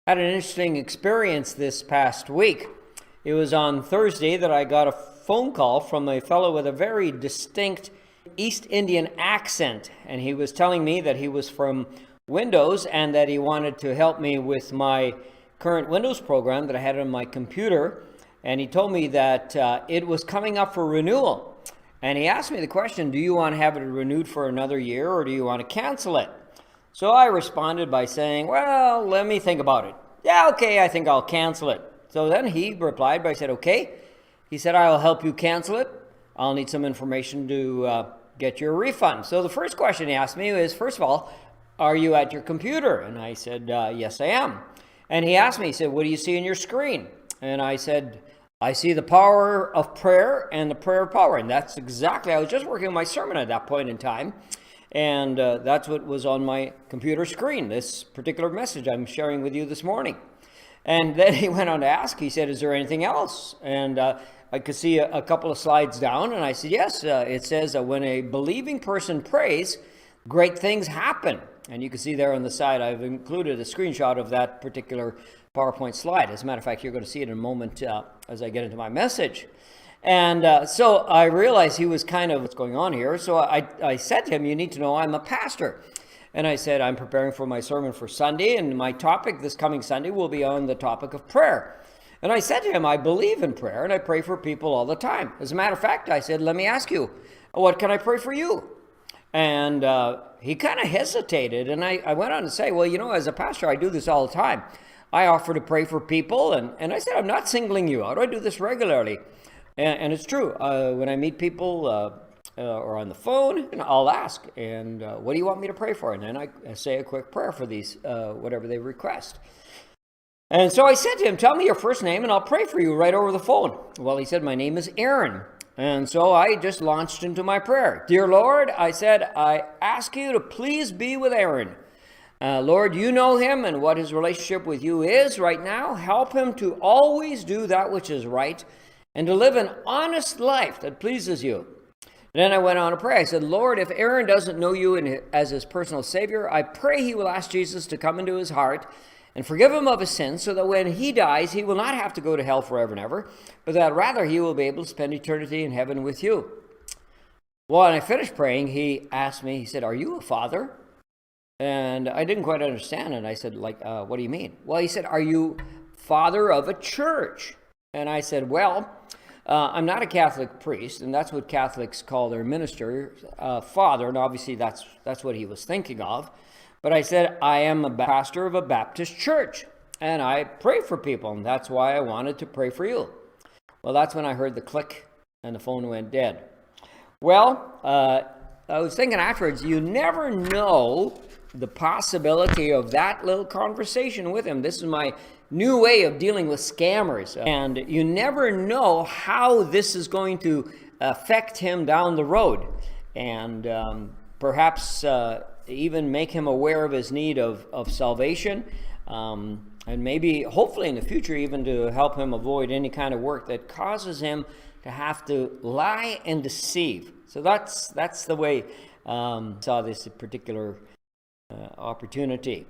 Had an interesting experience this past week. It was on Thursday that I got a phone call from a fellow with a very distinct East Indian accent, and he was telling me that he was from Windows and that he wanted to help me with my current Windows program that I had on my computer. And he told me that it was coming up for renewal. And he asked me the question, do you want to have it renewed for another year or do you want to cancel it? So I responded by saying, well, let me think about it. Yeah, okay, I think I'll cancel it. So then he replied by saying, okay. He said, I'll help you cancel it. I'll need some information to get your refund. So the first question he asked me is, first of all, are you at your computer? And I said, yes, I am. And he asked me, he said, what do you see on your screen? And I said, I see the power of prayer and the prayer of power. And that's exactly, I was just working on my sermon at that point in time. And that's what was on my computer screen, this particular message I'm sharing with you this morning. And then he went on to ask, he said, is there anything else? And I could see a couple of slides down, and I said, yes, it says that when a believing person prays, great things happen. And you can see there on the side, I've included a screenshot of that particular PowerPoint slide. As a matter of fact, you're going to see it in a moment as I get into my message. And so I realized he was kind of, what's going on here? So I said to him, you need to know I'm a pastor. And I said, I'm preparing for my sermon for Sunday, and my topic this coming Sunday will be on the topic of prayer. And I said to him, I believe in prayer, and I pray for people all the time. As a matter of fact, I said, let me ask you, what can I pray for you? And he kind of hesitated, and I went on to say, well, you know, as a pastor, I do this all the time. I offer to pray for people, and I said, I'm not singling you out. I do this regularly. And it's true. When I meet people or on the phone, and I'll ask, and what do you want me to pray for? And then I say a quick prayer for these, whatever they request. And so I said to him, tell me your first name and I'll pray for you right over the phone. Well, he said, my name is Aaron. And so I just launched into my prayer. Dear Lord, I said, I ask you to please be with Aaron. Lord, you know him and what his relationship with you is right now. Help him to always do that which is right and to live an honest life that pleases you. And then I went on to pray. I said, Lord, if Aaron doesn't know you as his personal Savior, I pray he will ask Jesus to come into his heart and forgive him of his sins so that when he dies, he will not have to go to hell forever and ever, but that rather he will be able to spend eternity in heaven with you. Well, when I finished praying, he asked me, he said, are you a father? And I didn't quite understand. And I said, what do you mean? Well, he said, are you father of a church? And I said, well, I'm not a Catholic priest, and that's what Catholics call their minister, father, and obviously that's what he was thinking of. But I said, I am a pastor of a Baptist church, and I pray for people, and that's why I wanted to pray for you. Well, that's when I heard the click, and the phone went dead. Well, I was thinking afterwards, you never know the possibility of that little conversation with him. This is my new way of dealing with scammers. And you never know how this is going to affect him down the road. And perhaps even make him aware of his need of salvation. And maybe, hopefully in the future, even to help him avoid any kind of work that causes him to have to lie and deceive. So that's the way I saw this particular opportunity.